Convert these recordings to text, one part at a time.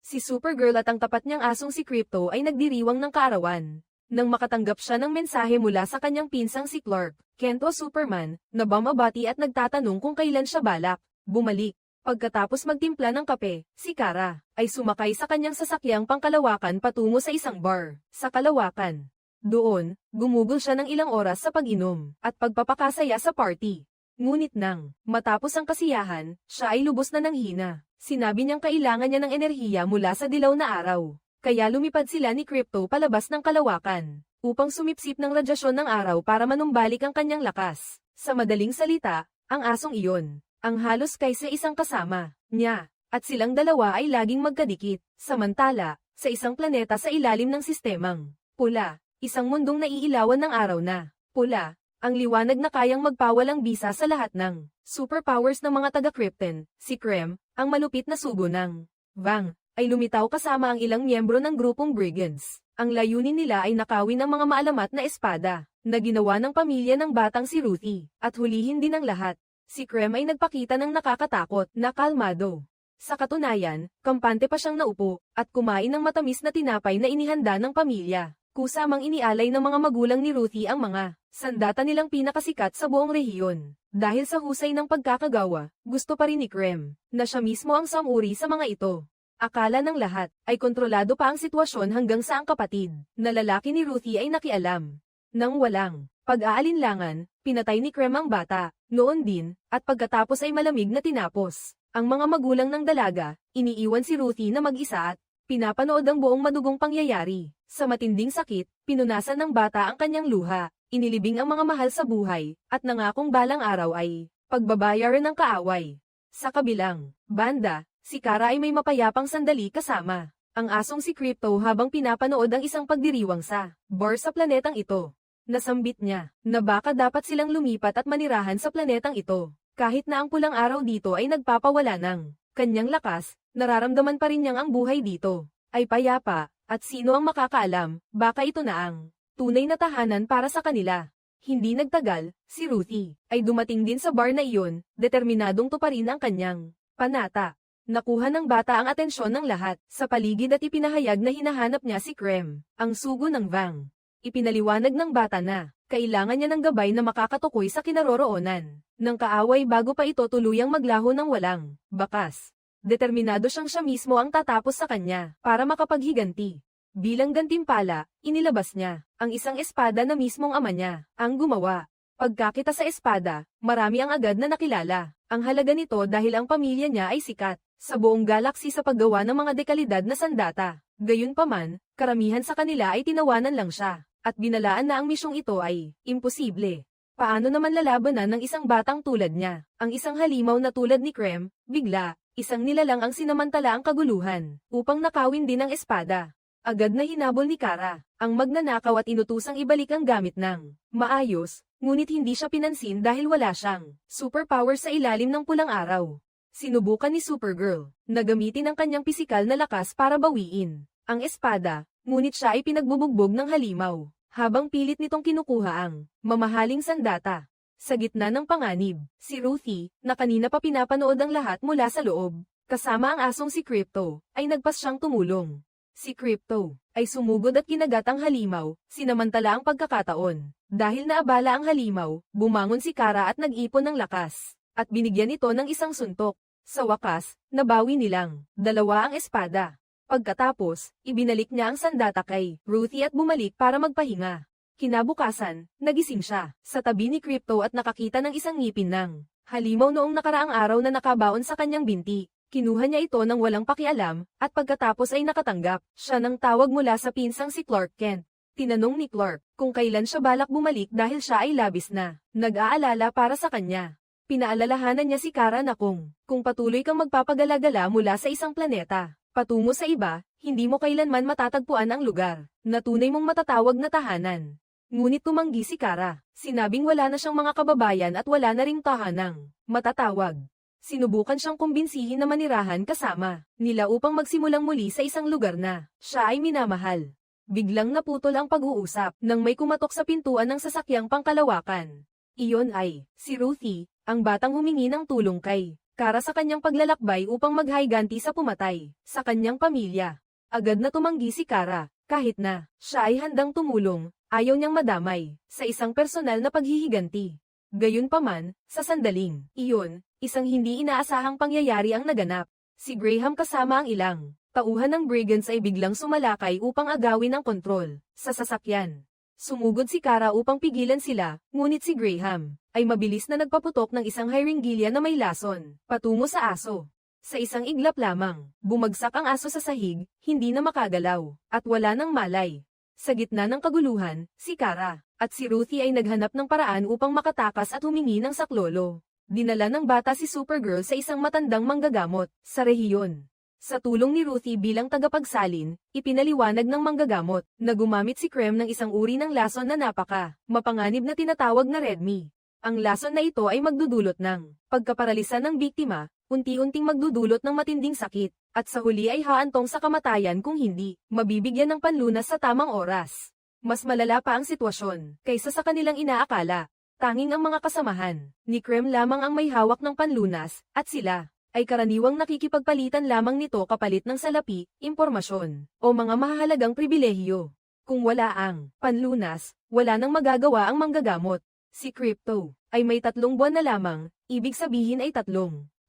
Si Supergirl at ang tapat niyang asong si Krypto ay nagdiriwang ng kaarawan. Nang makatanggap siya ng mensahe mula sa kanyang pinsang si Clark, Kent o Superman, na bumabati at nagtatanong kung kailan siya balak bumalik. Pagkatapos magtimpla ng kape, si Kara ay sumakay sa kanyang sasakyang pangkalawakan patungo sa isang bar sa Kalawakan. Doon, gumugol siya ng ilang oras sa pag-inom at pagpapakasaya sa party. Ngunit nang matapos ang kasiyahan, siya ay lubos na nanghina. Sinabi niyang kailangan niya ng enerhiya mula sa dilaw na araw. Kaya lumipad sila ni Krypto palabas ng Kalawakan upang sumipsip ng radyasyon ng araw para manumbalik ang kanyang lakas. Sa madaling salita, ang asong iyon ang halos kaysa isang kasama niya, at silang dalawa ay laging magkadikit. Samantala, sa isang planeta sa ilalim ng sistemang pula, isang mundong naiilawan ng araw na pula, ang liwanag na kayang magpawalang bisa sa lahat ng superpowers ng mga taga-Krypton, si Krem, ang malupit na sugo ng Vang, ay lumitaw kasama ang ilang miyembro ng grupong Brigands. Ang layunin nila ay nakawin ang mga maalamat na espada, na ginawa ng pamilya ng batang si Ruthie, at hulihin din ang lahat. Si Krem ay nagpakita ng nakakatakot na kalmado. Sa katunayan, kampante pa siyang naupo, at kumain ng matamis na tinapay na inihanda ng pamilya. Kusamang inialay ng mga magulang ni Ruthie ang mga sandata nilang pinakasikat sa buong rehiyon. Dahil sa husay ng pagkakagawa, gusto pa rin ni Krem, na siya mismo ang samuri sa mga ito. Akala ng lahat, ay kontrolado pa ang sitwasyon hanggang sa ang kapatid, na lalaki ni Ruthie ay nakialam. Nang walang pag-aalinlangan, pinatay ni Krem ang bata, noon din, at pagkatapos ay malamig na tinapos. Ang mga magulang ng dalaga, iniiwan si Ruthie na mag-isa at pinapanood ang buong madugong pangyayari. Sa matinding sakit, pinunasan ng bata ang kanyang luha, inilibing ang mga mahal sa buhay, at nangakong balang araw ay pagbabayaran ng kaaway. Sa kabilang banda, si Kara ay may mapayapang sandali kasama ang asong si Krypto habang pinapanood ang isang pagdiriwang sa bar sa planetang ito. Nasambit niya na baka dapat silang lumipat at manirahan sa planetang ito. Kahit na ang pulang araw dito ay nagpapawala ng kanyang lakas, nararamdaman pa rin niyang ang buhay dito ay payapa, at sino ang makakaalam, baka ito na ang tunay na tahanan para sa kanila. Hindi nagtagal, si Ruthie ay dumating din sa bar na iyon, determinadong tuparin ang kanyang panata. Nakuha ng bata ang atensyon ng lahat sa paligid at ipinahayag na hinahanap niya si Krem, ang sugo ng Vang. Ipinaliwanag ng bata na kailangan niya ng gabay na makakatukoy sa kinaroroonan ng kaaway bago pa ito tuluyang maglaho ng walang bakas. Determinado siyang siya mismo ang tatapos sa kanya para makapaghiganti. Bilang gantimpala, inilabas niya ang isang espada na mismong ama niya ang gumawa. Pagkakita sa espada, marami ang agad na nakilala ang halaga nito dahil ang pamilya niya ay sikat sa buong galaxy sa paggawa ng mga dekalidad na sandata. Gayunpaman, karamihan sa kanila ay tinawanan lang siya, at binalaan na ang misyong ito ay imposible. Paano naman lalabanan ng isang batang tulad niya? Ang isang halimaw na tulad ni Krem, bigla, isang nilalang ang sinamantala ang kaguluhan, upang nakawin din ang espada. Agad na hinabol ni Kara ang magnanakaw at inutusang ibalik ang gamit ng maayos, ngunit hindi siya pinansin dahil wala siyang superpower sa ilalim ng pulang araw. Sinubukan ni Supergirl na gamitin ang kanyang pisikal na lakas para bawiin ang espada, ngunit siya ay pinagbubugbog ng halimaw, habang pilit nitong kinukuha ang mamahaling sandata. Sa gitna ng panganib, si Ruthie, na kanina pa pinapanood ang lahat mula sa loob, kasama ang asong si Krypto, ay nagpas siyang tumulong. Si Krypto ay sumugod at kinagat ang halimaw, sinamantala ang pagkakataon. Dahil naabala ang halimaw, bumangon si Kara at nag-ipon ng lakas, at binigyan ito ng isang suntok. Sa wakas, nabawi nilang dalawa ang espada. Pagkatapos, ibinalik niya ang sandata kay Ruthie at bumalik para magpahinga. Kinabukasan, nagising siya sa tabi ni Krypto at nakakita ng isang ngipin ng halimaw noong nakaraang araw na nakabaon sa kanyang binti. Kinuha niya ito nang walang pakialam, at pagkatapos ay nakatanggap siya ng tawag mula sa pinsang si Clark Kent. Tinanong ni Clark kung kailan siya balak bumalik dahil siya ay labis na nag-aalala para sa kanya. Pinaalalahanan niya si Kara na kung patuloy kang magpapagalagala mula sa isang planeta patungo sa iba, hindi mo kailanman matatagpuan ang lugar na tunay mong matatawag na tahanan. Ngunit tumanggi si Kara, sinabing wala na siyang mga kababayan at wala na ring tahanang matatawag. Sinubukan siyang kumbinsihin na manirahan kasama nila upang magsimulang muli sa isang lugar na siya ay minamahal. Biglang naputol ang pag-uusap nang may kumatok sa pintuan ng sasakyang pangkalawakan. Iyon ay si Ruthie, ang batang humingi ng tulong kay Kara sa kanyang paglalakbay upang maghiganti sa pumatay, sa kanyang pamilya. Agad na tumanggi si Kara, kahit na, siya ay handang tumulong, ayaw niyang madamay, sa isang personal na paghihiganti. Gayunpaman, sa sandaling, iyon, isang hindi inaasahang pangyayari ang naganap. Si Graham kasama ang ilang tauhan ng brigands ay biglang sumalakay upang agawin ang kontrol sa sasakyan. Sumugod si Kara upang pigilan sila, ngunit si Graham ay mabilis na nagpaputok ng isang hyringilya na may lason, patungo sa aso. Sa isang iglap lamang, bumagsak ang aso sa sahig, hindi na makagalaw, at wala nang malay. Sa gitna ng kaguluhan, si Kara at si Ruthie ay naghanap ng paraan upang makatakas at humingi ng saklolo. Dinala ng bata si Supergirl sa isang matandang manggagamot sa rehiyon. Sa tulong ni Ruthie bilang tagapagsalin, ipinaliwanag ng manggagamot na gumamit si Krem ng isang uri ng lason na mapanganib na tinatawag na Redmi. Ang lason na ito ay magdudulot ng pagkaparalisa ng biktima, unti-unting magdudulot ng matinding sakit, at sa huli ay haantong sa kamatayan kung hindi mabibigyan ng panlunas sa tamang oras. Mas malala pa ang sitwasyon kaysa sa kanilang inaakala. Tanging ang mga kasamahan ni Krem lamang ang may hawak ng panlunas, at sila ay karaniwang nakikipagpalitan lamang nito kapalit ng salapi, impormasyon, o mga mahahalagang pribilehiyo. Kung wala ang panlunas, wala nang magagawa ang manggagamot. Si Crypto ay may 3 buwan na lamang, ibig sabihin ay 3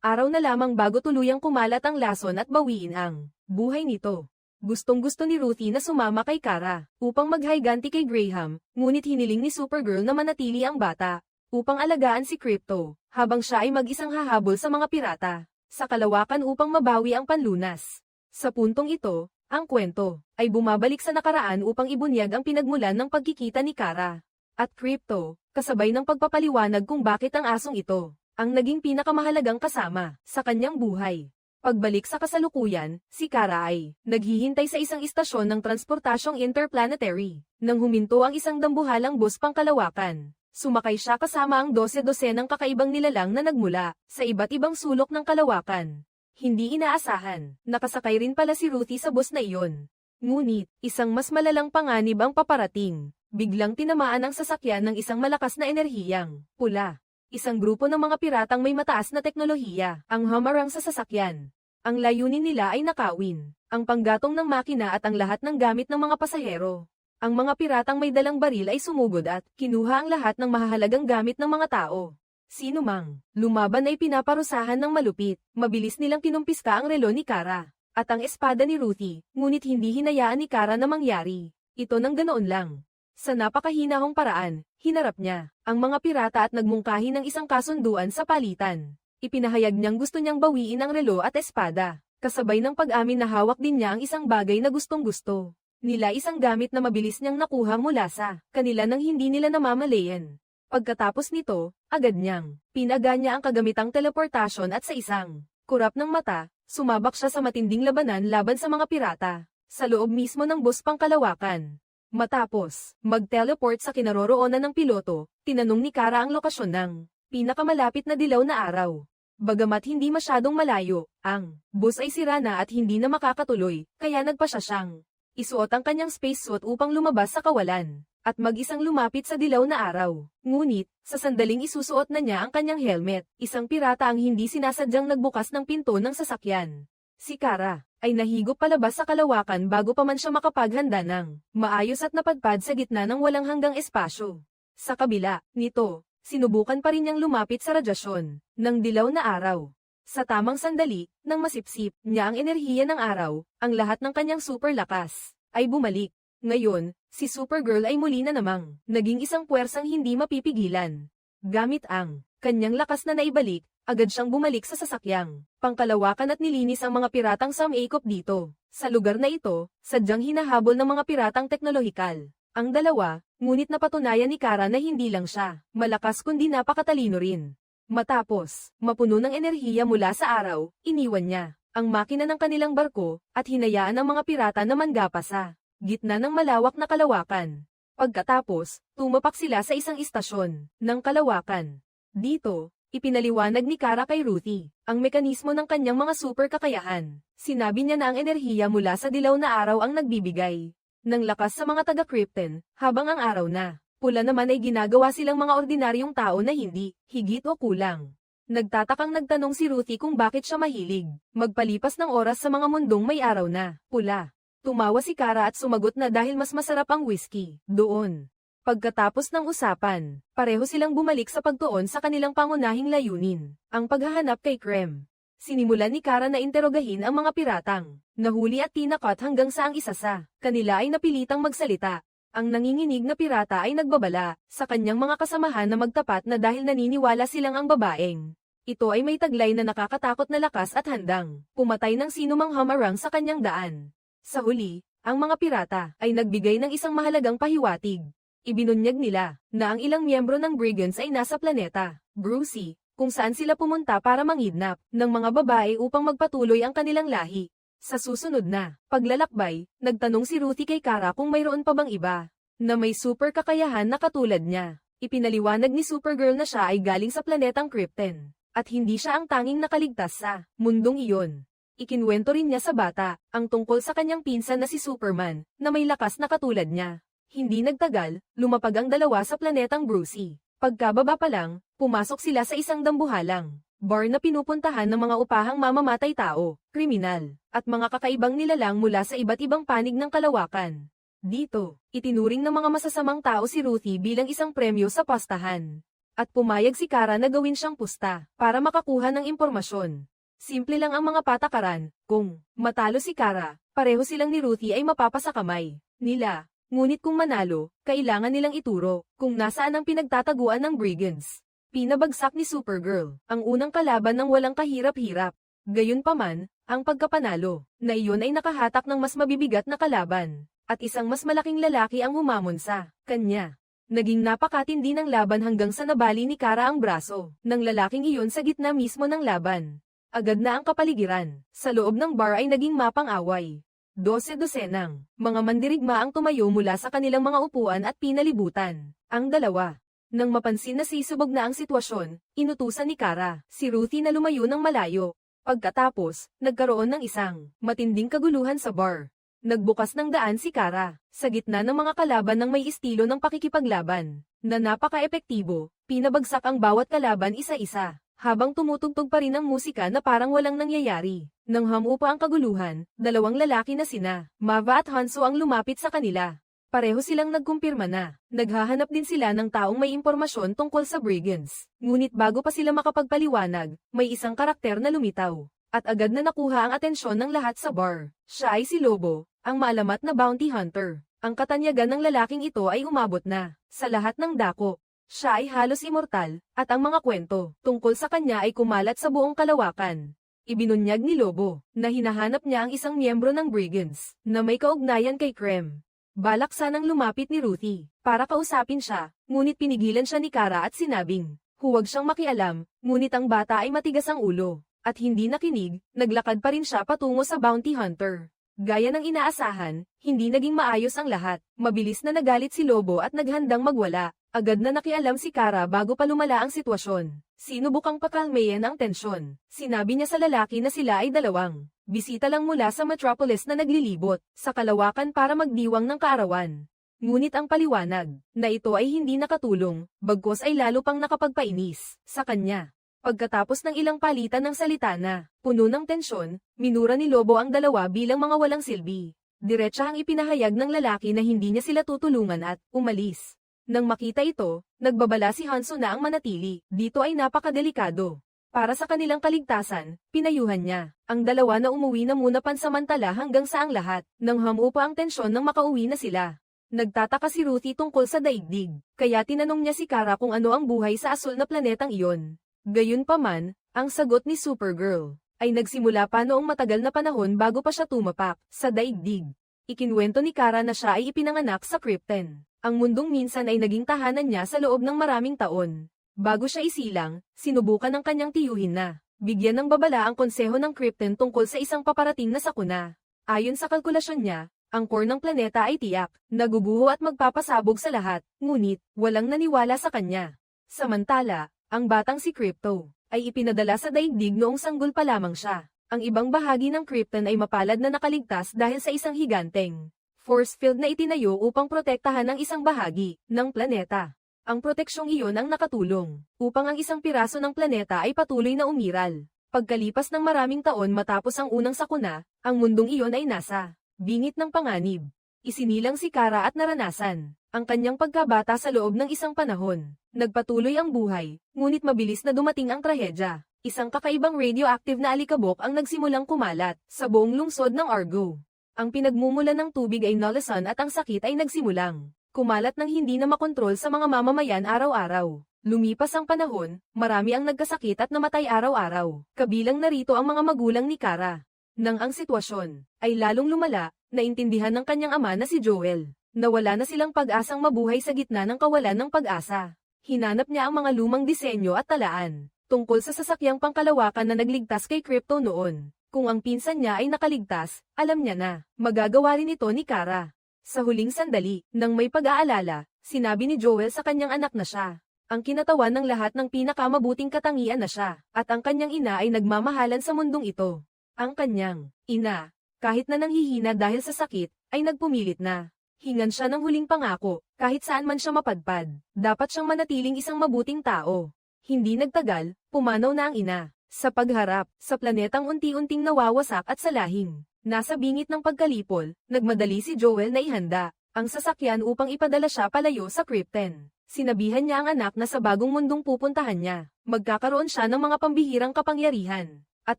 araw na lamang bago tuluyang kumalat ang lason at bawiin ang buhay nito. Gustong-gusto ni Ruthie na sumama kay Kara upang maghiganti kay Graham, ngunit hiniling ni Supergirl na manatili ang bata upang alagaan si Crypto habang siya ay mag-isang hahabol sa mga pirata sa kalawakan upang mabawi ang panlunas. Sa puntong ito, ang kwento ay bumabalik sa nakaraan upang ibunyag ang pinagmulan ng pagkikita ni Kara at Crypto, kasabay ng pagpapaliwanag kung bakit ang asong ito ang naging pinakamahalagang kasama sa kanyang buhay. Pagbalik sa kasalukuyan, si Kara ay naghihintay sa isang istasyon ng transportasyong interplanetary. Nang huminto ang isang dambuhalang bus pangkalawakan, sumakay siya kasama ang 12-12 ng kakaibang nilalang na nagmula sa iba't ibang sulok ng kalawakan. Hindi inaasahan, nakasakay rin pala si Ruthie sa bus na iyon. Ngunit, isang mas malalang panganib ang paparating. Biglang tinamaan ang sasakyan ng isang malakas na enerhiyang pula. Isang grupo ng mga piratang may mataas na teknolohiya ang hamarang sa sasakyan. Ang layunin nila ay nakawin ang panggatong ng makina at ang lahat ng gamit ng mga pasahero. Ang mga piratang may dalang baril ay sumugod at kinuha ang lahat ng mahahalagang gamit ng mga tao. Sino mang lumaban ay pinaparusahan ng malupit. Mabilis nilang kinumpiska ang relo ni Kara at ang espada ni Ruthie, ngunit hindi hinayaan ni Kara na mangyari ito nang ganoon lang. Sa napakahinahong paraan, hinarap niya ang mga pirata at nagmungkahi ng isang kasunduan sa palitan. Ipinahayag niyang gusto niyang bawiin ang relo at espada, kasabay ng pag-amin na hawak din niya ang isang bagay na gustong-gusto nila, isang gamit na mabilis niyang nakuha mula sa kanila nang hindi nila namamalayan. Pagkatapos nito, agad niyang pinaganya ang kagamitang teleportasyon at sa isang kurap ng mata, sumabak siya sa matinding labanan laban sa mga pirata sa loob mismo ng bus pangkalawakan. Matapos mag-teleport sa kinaroroonan ng piloto, tinanong ni Kara ang lokasyon ng pinakamalapit na dilaw na araw. Bagamat hindi masyadong malayo, ang bus ay sira na at hindi na makakatuloy, kaya nagpasya siyang isuot ang kanyang spacesuit upang lumabas sa kawalan, at mag-isang lumapit sa dilaw na araw. Ngunit, sa sandaling isusuot na niya ang kanyang helmet, isang pirata ang hindi sinasadyang nagbukas ng pinto ng sasakyan. Si Kara ay nahigop palabas sa kalawakan bago pa man siya makapaghanda ng maayos at napadpad sa gitna ng walang hanggang espasyo. Sa kabila nito, sinubukan pa rin niyang lumapit sa radyasyon ng dilaw na araw. Sa tamang sandali, nang masipsip niya ang enerhiya ng araw, ang lahat ng kanyang super lakas ay bumalik. Ngayon, si Supergirl ay muli na namang naging isang puwersang hindi mapipigilan. Gamit ang kanyang lakas na naibalik, agad siyang bumalik sa sasakyang pangkalawakan at nilinis ang mga piratang sumangkop dito. Sa lugar na ito, sadyang hinahabol ng mga piratang teknolohikal ang dalawa, ngunit napatunayan ni Kara na hindi lang siya malakas kundi napakatalino rin. Matapos mapuno ng enerhiya mula sa araw, iniwan niya ang makina ng kanilang barko at hinayaan ang mga pirata na manggapa sa gitna ng malawak na kalawakan. Pagkatapos, tumapak sila sa isang istasyon ng kalawakan. Dito, ipinaliwanag ni Kara kay Ruthie ang mekanismo ng kanyang mga super kakayahan. Sinabi niya na ang enerhiya mula sa dilaw na araw ang nagbibigay ng lakas sa mga taga-Krypton, habang ang araw na pula naman ay ginagawa silang mga ordinaryong tao na hindi higit o kulang Nagtatakang nagtanong si Ruthie kung bakit siya mahilig magpalipas ng oras sa mga mundong may araw na pula. Tumawa si Kara at sumagot na dahil mas masarap ang whiskey doon. Pagkatapos ng usapan, pareho silang bumalik sa pagtuon sa kanilang pangunahing layunin, ang paghahanap kay Krem. Sinimulan ni Kara na interogahin ang mga piratang nahuli at tinakot hanggang sa ang isa sa kanila ay napilitang magsalita. Ang nanginginig na pirata ay nagbabala sa kanyang mga kasamahan na magtapat na dahil naniniwala silang ang babaeng ito ay may taglay na nakakatakot na lakas at handang pumatay ng sinumang hamarang sa kanyang daan. Sa huli, ang mga pirata ay nagbigay ng isang mahalagang pahiwatig. Ibinunyag nila na ang ilang miyembro ng Brigands ay nasa planeta Brucey, kung saan sila pumunta para mangidnap ng mga babae upang magpatuloy ang kanilang lahi. Sa susunod na paglalakbay, nagtanong si Ruthie kay Kara kung mayroon pa bang iba na may super kakayahan na katulad niya. Ipinaliwanag ni Supergirl na siya ay galing sa planetang Krypton, at hindi siya ang tanging nakaligtas sa mundong iyon. Ikinwento rin niya sa bata ang tungkol sa kanyang pinsan na si Superman na may lakas na katulad niya. Hindi nagtagal, lumapag ang dalawa sa planetang Brucey. Pagkababa pa lang, pumasok sila sa isang dambuhalang bar na pinupuntahan ng mga upahang mamamatay tao, kriminal, at mga kakaibang nilalang mula sa iba't ibang panig ng kalawakan. Dito, itinuring ng mga masasamang tao si Ruthie bilang isang premyo sa pastahan. At pumayag si Kara na gawin siyang pusta para makakuha ng impormasyon. Simple lang ang mga patakaran, kung matalo si Kara, pareho silang ni Ruthie ay mapapasakamay nila. Ngunit kung manalo, kailangan nilang ituro kung nasaan ang pinagtataguan ng Brigands. Pinabagsak ni Supergirl ang unang kalaban ng walang kahirap-hirap. Gayunpaman, ang pagkapanalo na iyon ay nakahatak ng mas mabibigat na kalaban, at isang mas malaking lalaki ang humamon sa kanya. Naging napakatindi ng laban hanggang sa nabali ni Kara ang braso ng lalaking iyon sa gitna mismo ng laban. Agad na ang kapaligiran sa loob ng bar ay naging mapang-away. 12-dosenang mga mandirigma ang tumayo mula sa kanilang mga upuan at pinalibutan ang dalawa. Nang mapansin na sisubog na ang sitwasyon, inutusan ni Kara si Ruthie na lumayo ng malayo. Pagkatapos, nagkaroon ng isang matinding kaguluhan sa bar. Nagbukas ng daan si Kara sa gitna ng mga kalaban ng may estilo ng pakikipaglaban na napaka-epektibo. Pinabagsak ang bawat kalaban isa-isa habang tumutugtog pa rin ang musika na parang walang nangyayari. Nang hamupa ang kaguluhan, dalawang lalaki na sina Mava at Hanso ang lumapit sa kanila. Pareho silang nagkumpirma na naghahanap din sila ng taong may impormasyon tungkol sa Brigands. Ngunit bago pa sila makapagpaliwanag, may isang karakter na lumitaw at agad na nakuha ang atensyon ng lahat sa bar. Siya ay si Lobo, ang maalamat na bounty hunter. Ang katanyagan ng lalaking ito ay umabot na sa lahat ng dako. Siya ay halos immortal, at ang mga kwento tungkol sa kanya ay kumalat sa buong kalawakan. Ibinunyag ni Lobo na hinahanap niya ang isang miyembro ng Brigands na may kaugnayan kay Krem. Balak sanang lumapit ni Ruthie para kausapin siya, ngunit pinigilan siya ni Kara at sinabing huwag siyang makialam, ngunit ang bata ay matigas ang ulo. At hindi nakinig, naglakad pa rin siya patungo sa bounty hunter. Gaya ng inaasahan, hindi naging maayos ang lahat. Mabilis na nagalit si Lobo at naghandang magwala. Agad na nakialam si Kara bago pa lumala ang sitwasyon. Sinubukang pakalmayan ang tensyon. Sinabi niya sa lalaki na sila ay dalawang bisita lang mula sa metropolis na naglilibot sa kalawakan para magdiwang ng kaarawan. Ngunit ang paliwanag na ito ay hindi nakatulong, bagkus ay lalo pang nakapagpainis sa kanya. Pagkatapos ng ilang palitan ng salita na puno ng tensyon, minura ni Lobo ang dalawa bilang mga walang silbi. Diretsahang ipinahayag ng lalaki na hindi niya sila tutulungan at umalis. Nang makita ito, nagbabala si Hanso na ang manatili. Dito ay napakadelikado. Para sa kanilang kaligtasan, pinayuhan niya ang dalawa na umuwi na muna pansamantala hanggang sa ang lahat nang hamupa ang tensyon nang makauwi na sila. Nagtataka si Ruthie tungkol sa daigdig, kaya tinanong niya si Kara kung ano ang buhay sa asul na planetang iyon. Gayunpaman, ang sagot ni Supergirl ay nagsimula pa noong matagal na panahon bago pa siya tumapak sa daigdig. Ikinwento ni Kara na siya ay ipinanganak sa Krypton. Ang mundong minsan ay naging tahanan niya sa loob ng maraming taon. Bago siya isilang, sinubukan ng kanyang tiyuhin na bigyan ng babala ang konseho ng Krypton tungkol sa isang paparating na sakuna. Ayon sa kalkulasyon niya, ang core ng planeta ay tiyak, nagubuho at magpapasabog sa lahat, ngunit walang naniwala sa kanya. Samantala, ang batang si Krypto ay ipinadala sa daigdig noong sanggol pa lamang siya. Ang ibang bahagi ng Krypton ay mapalad na nakaligtas dahil sa isang higanteng force field na itinayo upang protektahan ang isang bahagi ng planeta. Ang proteksyong iyon ang nakatulong upang ang isang piraso ng planeta ay patuloy na umiral. Pagkalipas ng maraming taon matapos ang unang sakuna, ang mundong iyon ay nasa bingit ng panganib. Isinilang si Kara at naranasan ang kanyang pagkabata sa loob ng isang panahon. Nagpatuloy ang buhay, ngunit mabilis na dumating ang trahedya. Isang kakaibang radioactive na alikabok ang nagsimulang kumalat sa buong lungsod ng Argo. Ang pinagmumulan ng tubig ay nalasan at ang sakit ay nagsimulang kumalat ng hindi na makontrol sa mga mamamayan araw-araw. Lumipas ang panahon, marami ang nagkasakit at namatay araw-araw. Kabilang narito ang mga magulang ni Kara. Nang ang sitwasyon ay lalong lumala, naintindihan ng kanyang ama na si Joel. Nawala na silang pag-asang mabuhay sa gitna ng kawalan ng pag-asa. Hinanap niya ang mga lumang disenyo at talaan tungkol sa sasakyang pangkalawakan na nagligtas kay Crypto noon. Kung ang pinsan niya ay nakaligtas, alam niya na magagawa rin ito ni Kara. Sa huling sandali, nang may pag-aalala, sinabi ni Joel sa kanyang anak na siya ang kinatawan ng lahat ng pinakamabuting katangian na siya, at ang kanyang ina ay nagmamahalan sa mundong ito. Ang kanyang ina, kahit na nanghihina dahil sa sakit, ay nagpumilit na hingan siya ng huling pangako, kahit saan man siya mapadpad. Dapat siyang manatiling isang mabuting tao. Hindi nagtagal, pumanaw na ang ina. Sa pagharap, sa planetang unti-unting nawawasak at salahing. Nasa bingit ng pagkalipol, nagmadali si Joel na ihanda ang sasakyan upang ipadala siya palayo sa Krypton. Sinabihan niya ang anak na sa bagong mundong pupuntahan niya, magkakaroon siya ng mga pambihirang kapangyarihan. At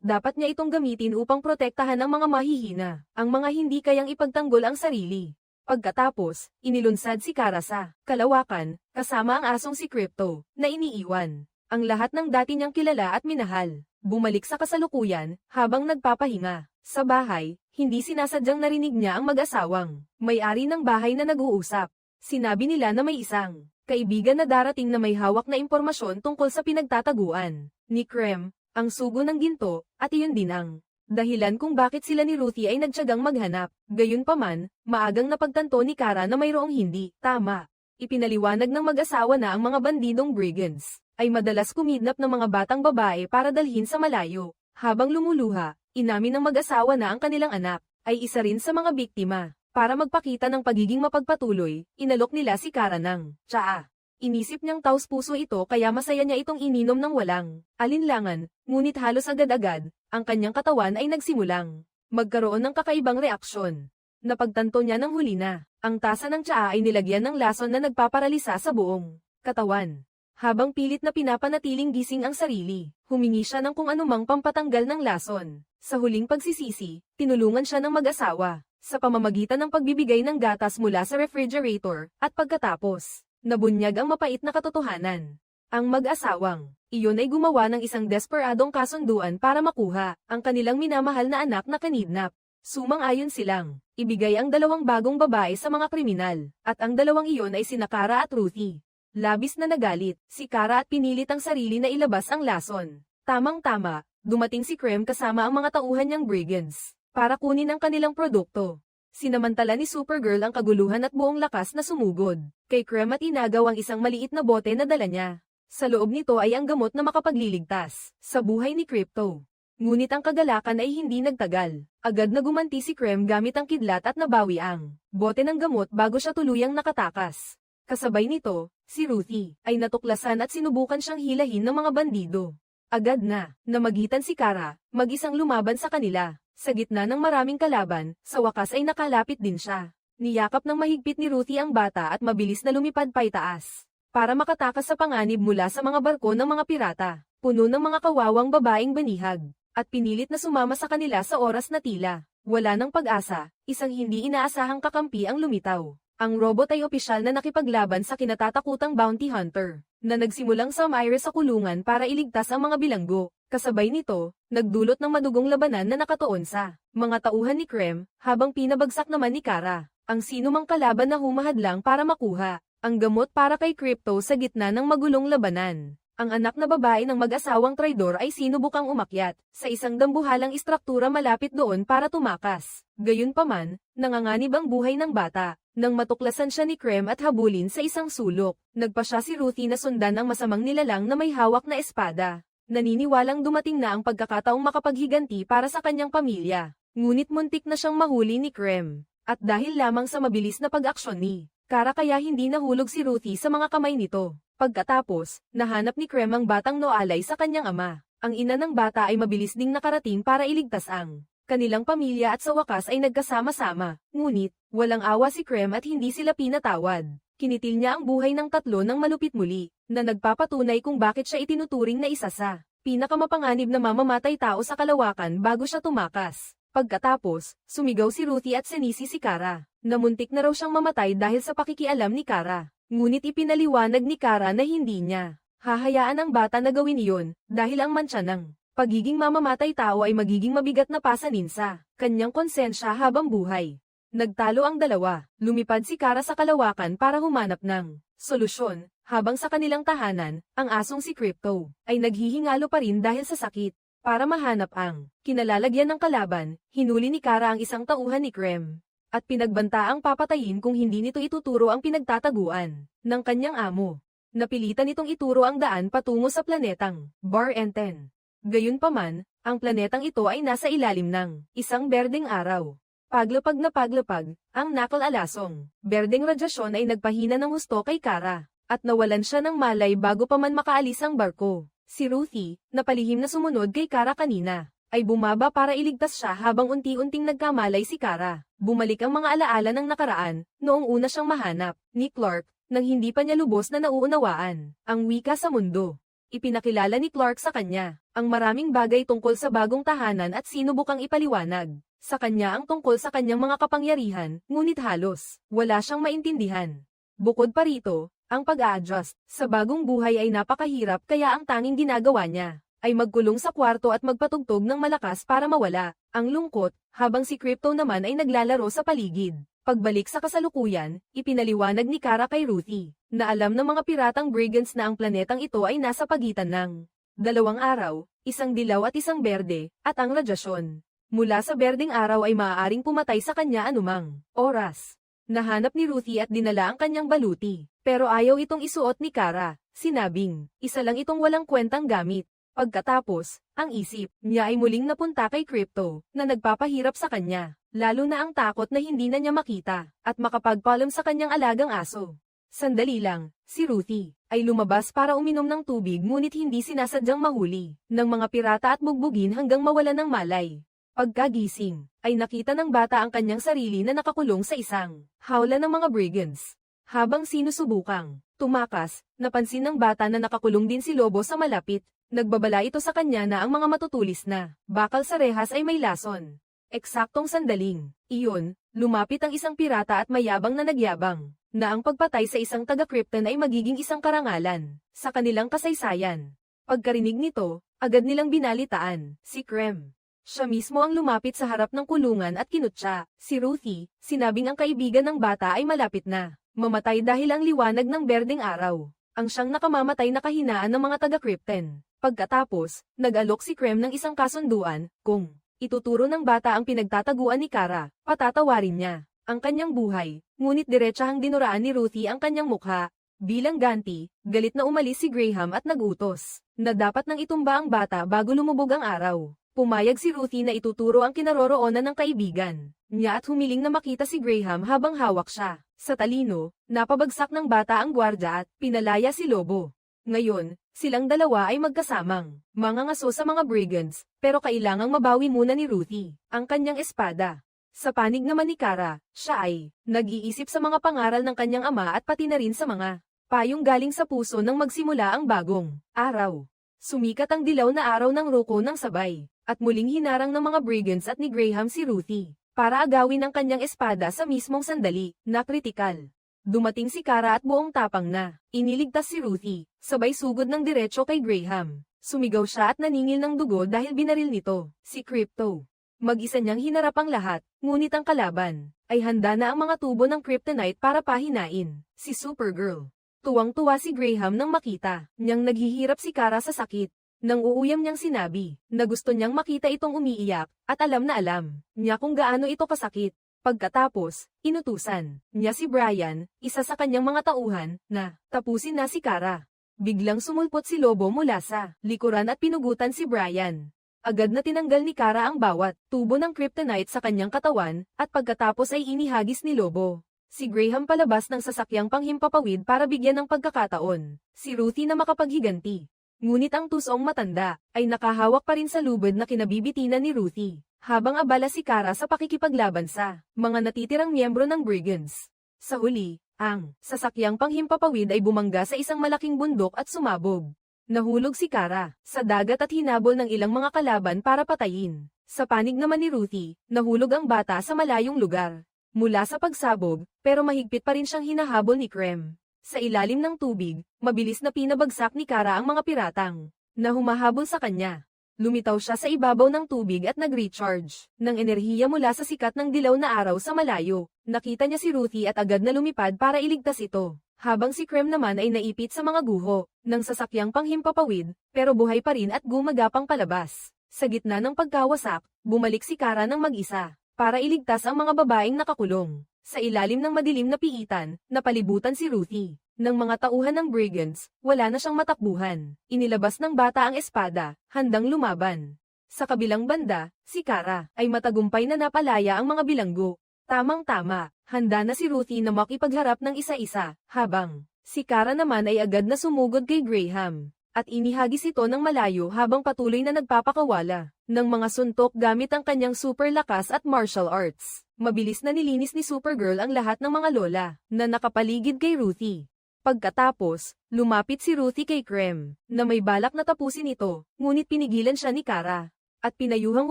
dapat niya itong gamitin upang protektahan ang mga mahihina, ang mga hindi kayang ipagtanggol ang sarili. Pagkatapos, inilunsad si Kara sa kalawakan, kasama ang asong si Crypto, na iniiwan ang lahat ng dati niyang kilala at minahal. Bumalik sa kasalukuyan, habang nagpapahinga sa bahay, hindi sinasadyang narinig niya ang mag-asawang may-ari ng bahay na nag-uusap. Sinabi nila na may isang kaibigan na darating na may hawak na impormasyon tungkol sa pinagtataguan ni Krem, ang sugo ng ginto, at iyon din ang dahilan kung bakit sila ni Ruthie ay nagtiyagang maghanap. Gayunpaman, maagang napagtanto ni Kara na mayroong hindi tama. Ipinaliwanag ng mag-asawa na ang mga bandidong brigands ay madalas kumidnap ng mga batang babae para dalhin sa malayo. Habang lumuluha, inamin ng mag-asawa na ang kanilang anak ay isa rin sa mga biktima. Para magpakita ng pagiging mapagpatuloy, inalok nila si Kara ng tsaa. Inisip niyang taos-puso ito kaya masaya niya itong ininom ng walang alinlangan, ngunit halos agad-agad, ang kanyang katawan ay nagsimulang magkaroon ng kakaibang reaksyon. Napagtanto niya ng huli na ang tasa ng tsaa ay nilagyan ng lason na nagpaparalisa sa buong katawan. Habang pilit na pinapanatiling gising ang sarili, humingi siya ng kung anumang pampatanggal ng lason. Sa huling pagsisisi, tinulungan siya ng mag-asawa sa pamamagitan ng pagbibigay ng gatas mula sa refrigerator, at pagkatapos, nabunyag ang mapait na katotohanan. Ang mag-asawang iyon ay gumawa ng isang desperadong kasunduan para makuha ang kanilang minamahal na anak na kanidnap. Sumang-ayon silang ibigay ang dalawang bagong babae sa mga kriminal, at ang dalawang iyon ay sina Kara at Ruthie. Labis na nagalit si Kara at pinilit ang sarili na ilabas ang lason. Tamang-tama, dumating si Krem kasama ang mga tauhan niyang brigands para kunin ang kanilang produkto. Sinamantala ni Supergirl ang kaguluhan at buong lakas na sumugod kay Krem at inagaw ang isang maliit na bote na dala niya. Sa loob nito ay ang gamot na makapagliligtas sa buhay ni Crypto. Ngunit ang kagalakan ay hindi nagtagal. Agad na gumanti si Krem gamit ang kidlat at nabawi ang bote ng gamot bago siya tuluyang nakatakas. Kasabay nito, si Ruthie ay natuklasan at sinubukan siyang hilahin ng mga bandido. Agad na namagitan si Kara, mag-isang lumaban sa kanila. Sa gitna ng maraming kalaban, sa wakas ay nakalapit din siya. Niyakap ng mahigpit ni Ruthie ang bata at mabilis na lumipad paitaas para makatakas sa panganib mula sa mga barko ng mga pirata, puno ng mga kawawang babaeng banihag, at pinilit na sumama sa kanila sa oras na tila wala ng pag-asa. Isang hindi inaasahang kakampi ang lumitaw. Ang robot ay opisyal na nakipaglaban sa kinatatakutang bounty hunter, na nagsimulang sumire sa kulungan para iligtas ang mga bilanggo. Kasabay nito, nagdulot ng madugong labanan na nakatuon sa mga tauhan ni Krem, habang pinabagsak naman ni Kara ang sinumang kalaban na humahadlang para makuha ang gamot para kay Crypto sa gitna ng magulong labanan. Ang anak na babae ng mag-asawang traidor ay sinubukang umakyat sa isang dambuhalang istruktura malapit doon para tumakas. Gayunpaman, nanganganib ang buhay ng bata. Nang matuklasan siya ni Krem at habulin sa isang sulok, nagpa siya si Ruthie na sundan ang masamang nilalang na may hawak na espada. Naniniwalang dumating na ang pagkakataong makapaghiganti para sa kanyang pamilya. Ngunit muntik na siyang mahuli ni Krem. At dahil lamang sa mabilis na pag-aksyon ni Kara kaya hindi nahulog si Ruthie sa mga kamay nito. Pagkatapos, nahanap ni Krem ang batang noalay sa kanyang ama. Ang ina ng bata ay mabilis ding nakarating para iligtas ang kanilang pamilya at sa wakas ay nagkasama-sama. Ngunit, walang awa si Krem at hindi sila pinatawad. Kinitil niya ang buhay ng tatlo ng malupit muli, na nagpapatunay kung bakit siya itinuturing na isa sa pinakamapanganib na mamamatay tao sa kalawakan bago siya tumakas. Pagkatapos, sumigaw si Ruthie at sinisi si Kara. Namuntik na raw siyang mamatay dahil sa pakikialam ni Kara. Ngunit ipinaliwanag ni Kara na hindi niya hahayaan ang bata na gawin iyon, dahil ang mantsa ng pagiging mamamatay tao ay magiging mabigat na pasanin sa kanyang konsensya habang buhay. Nagtalo ang dalawa, lumipad si Kara sa kalawakan para humanap ng solusyon, habang sa kanilang tahanan, ang asong si Crypto ay naghihingalo pa rin dahil sa sakit. Para mahanap ang kinalalagyan ng kalaban, hinuli ni Kara ang isang tauhan ni Krem, at pinagbantaang papatayin kung hindi nito ituturo ang pinagtataguan ng kanyang amo. Napilitan nitong ituro ang daan patungo sa planetang Bar-Enten. Gayunpaman, ang planetang ito ay nasa ilalim ng isang berdeng araw. Paglapag na paglapag, ang nakal-alasong berdeng radyasyon ay nagpahina ng husto kay Kara, at nawalan siya ng malay bago pa man makaalis ang barko. Si Ruthie, na palihim na sumunod kay Kara kanina, ay bumaba para iligtas siya habang unti-unting nagkamalay si Kara. Bumalik ang mga alaala ng nakaraan, noong una siyang mahanap ni Clark, nang hindi pa niya lubos na nauunawaan ang wika sa mundo. Ipinakilala ni Clark sa kanya ang maraming bagay tungkol sa bagong tahanan at sinubukang ipaliwanag sa kanya ang tungkol sa kanyang mga kapangyarihan, ngunit halos wala siyang maintindihan. Bukod pa rito, ang pag-a-adjust sa bagong buhay ay napakahirap kaya ang tanging ginagawa niya ay magkulong sa kwarto at magpatugtog ng malakas para mawala ang lungkot, habang si Crypto naman ay naglalaro sa paligid. Pagbalik sa kasalukuyan, ipinaliwanag ni Kara kay Ruthie na alam ng mga piratang brigands na ang planetang ito ay nasa pagitan ng dalawang araw, isang dilaw at isang berde, at ang radyasyon mula sa berdeng araw ay maaaring pumatay sa kanya anumang oras. Nahanap ni Ruthie at dinala ang kanyang baluti, pero ayaw itong isuot ni Kara, sinabing, isa lang itong walang kwentang gamit. Pagkatapos, ang isip niya ay muling napunta kay Crypto, na nagpapahirap sa kanya, lalo na ang takot na hindi na niya makita, at makapagpaalam sa kanyang alagang aso. Sandali lang, si Ruthie ay lumabas para uminom ng tubig ngunit hindi sinasadyang mahuli ng mga pirata at bugbugin hanggang mawala ng malay. Pagkagising, ay nakita ng bata ang kanyang sarili na nakakulong sa isang hawla ng mga brigands. Habang sinusubukang tumakas, napansin ng bata na nakakulong din si Lobo sa malapit. Nagbabala ito sa kanya na ang mga matutulis na bakal sa rehas ay may lason. Eksaktong sandaling iyon, lumapit ang isang pirata at mayabang na nagyabang na ang pagpatay sa isang taga-Krypton ay magiging isang karangalan sa kanilang kasaysayan. Pagkarinig nito, agad nilang binalitaan si Krem. Siya mismo ang lumapit sa harap ng kulungan at kinutya si Ruthie, sinabing ang kaibigan ng bata ay malapit na mamatay dahil ang liwanag ng berdeng araw ang siyang nakamamatay na kahinaan ng mga taga-Krypton. Pagkatapos, nag-alok si Krem ng isang kasunduan, kung ituturo ng bata ang pinagtataguan ni Kara, patatawarin niya ang kanyang buhay, ngunit diretsahang dinuraan ni Ruthie ang kanyang mukha. Bilang ganti, galit na umalis si Graham at nag-utos na dapat nang itumba ang bata bago lumubog ang araw. Pumayag si Ruthie na ituturo ang kinaroroonan ng kaibigan niya at humiling na makita si Graham habang hawak siya. Sa talino, napabagsak ng bata ang gwardya at pinalaya si Lobo. Ngayon, silang dalawa ay magkasamang mangangaso sa mga brigands, pero kailangang mabawi muna ni Ruthie ang kanyang espada. Sa panig naman ni Kara, siya ay nag-iisip sa mga pangaral ng kanyang ama at pati na rin sa mga payong galing sa puso nang magsimula ang bagong araw. Sumikat ang dilaw na araw ng Ruko ng sabay, at muling hinarang ng mga brigands at ni Graham si Ruthie para agawin ang kanyang espada sa mismong sandali na kritikal. Dumating si Kara at buong tapang na iniligtas si Ruthie, sabay sugod ng diretso kay Graham. Sumigaw siya at naningil ng dugo dahil binaril nito si Crypto. Mag-isa niyang hinarap ang lahat, ngunit ang kalaban ay handa na ang mga tubo ng kryptonite para pahinain si Supergirl. Tuwang-tuwa si Graham nang makita niyang naghihirap si Kara sa sakit. Nang uuyam niyang sinabi na gusto niyang makita itong umiiyak, at alam na alam niya kung gaano ito kasakit. Pagkatapos, inutusan niya si Brian, isa sa kanyang mga tauhan, na tapusin na si Kara. Biglang sumulpot si Lobo mula sa likuran at pinugutan si Brian. Agad na tinanggal ni Kara ang bawat tubo ng kryptonite sa kanyang katawan, at pagkatapos ay inihagis ni Lobo Si Graham palabas ng sasakyang panghimpapawid para bigyan ng pagkakataon si Ruthie na makapaghiganti. Ngunit ang tusong matanda ay nakahawak pa rin sa lubid na kinabibitinan ni Ruthie, habang abala si Kara sa pakikipaglaban sa mga natitirang miyembro ng Brigands. Sa huli, ang sasakyang panghimpapawid ay bumangga sa isang malaking bundok at sumabog. Nahulog si Kara sa dagat at hinabol ng ilang mga kalaban para patayin. Sa panig naman ni Ruthie, nahulog ang bata sa malayong lugar mula sa pagsabog, pero mahigpit pa rin siyang hinahabol ni Krem. Sa ilalim ng tubig, mabilis na pinabagsak ni Kara ang mga piratang na humahabol sa kanya. Lumitaw siya sa ibabaw ng tubig at nag-recharge ng enerhiya mula sa sikat ng dilaw na araw sa malayo. Nakita niya si Ruthie at agad na lumipad para iligtas ito, habang si Krem naman ay naipit sa mga guho ng sasakyang panghimpapawid, pero buhay pa rin at gumagapang palabas. Sa gitna ng pagkawasak, bumalik si Kara ng mag-isa para iligtas ang mga babaeng nakakulong. Sa ilalim ng madilim na piitan, napalibutan si Ruthie ng mga tauhan ng Brigands. Wala na siyang matakbuhan. Inilabas ng bata ang espada, handang lumaban. Sa kabilang banda, si Kara ay matagumpay na napalaya ang mga bilanggo. Tamang-tama, handa na si Ruthie na makipagharap ng isa-isa, habang si Kara naman ay agad na sumugod kay Graham at inihagis ito ng malayo habang patuloy na nagpapakawala ng mga suntok gamit ang kanyang super lakas at martial arts. Mabilis na nilinis ni Supergirl ang lahat ng mga lola na nakapaligid kay Ruthie. Pagkatapos, lumapit si Ruthie kay Krem na may balak na tapusin ito, ngunit pinigilan siya ni Kara at pinayuhang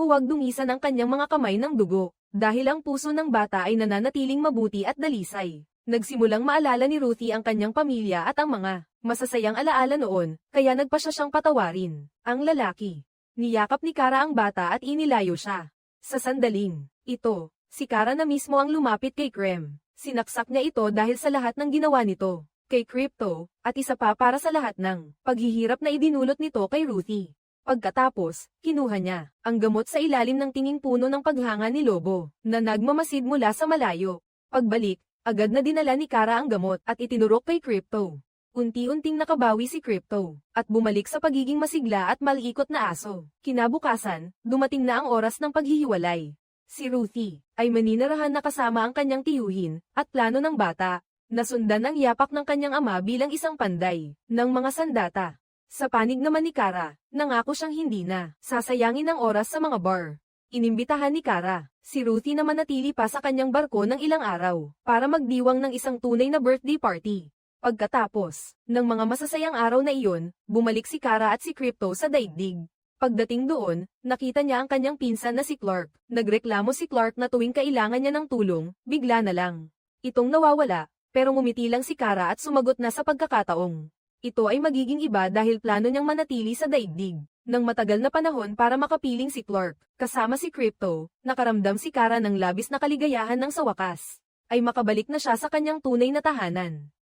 huwag dungisan ang kanyang mga kamay ng dugo dahil ang puso ng bata ay nananatiling mabuti at dalisay. Nagsimulang maalala ni Ruthie ang kanyang pamilya at ang mga masasayang alaala noon, kaya nagpa siya siyang patawarin. Ang lalaki. Niyakap ni Kara ang bata at inilayo siya. Sa sandaling ito, si Kara na mismo ang lumapit kay Krem. Sinaksak niya ito dahil sa lahat ng ginawa nito kay Krypto, at isa pa para sa lahat ng paghihirap na idinulot nito kay Ruthie. Pagkatapos, kinuha niya ang gamot sa ilalim ng tinging puno ng paghanga ni Lobo, na nagmamasid mula sa malayo. Pagbalik, agad na dinala ni Kara ang gamot at itinurok kay Krypto. Unti-unting nakabawi si Krypto, at bumalik sa pagiging masigla at maliikot na aso. Kinabukasan, dumating na ang oras ng paghihiwalay. Si Ruthie ay maninirahan na kasama ang kanyang tiyuhin at plano ng bata. Nasundan ang yapak ng kanyang ama bilang isang panday ng mga sandata. Sa panig naman ni Kara, nangako siyang hindi na sasayangin ang oras sa mga bar. Inimbitahan ni Kara si Ruthie na manatili pa sa kanyang barko ng ilang araw para magdiwang ng isang tunay na birthday party. Pagkatapos ng mga masasayang araw na iyon, bumalik si Kara at si Krypto sa daigdig. Pagdating doon, nakita niya ang kanyang pinsan na si Clark. Nagreklamo si Clark na tuwing kailangan niya ng tulong, bigla na lang itong nawawala. Pero ngumiti lang si Kara at sumagot na sa pagkakataong ito ay magiging iba dahil plano niyang manatili sa daigdig ng matagal na panahon para makapiling si Clark. Kasama si Krypto, nakaramdam si Kara ng labis na kaligayahan nang sa wakas ay makabalik na siya sa kanyang tunay na tahanan.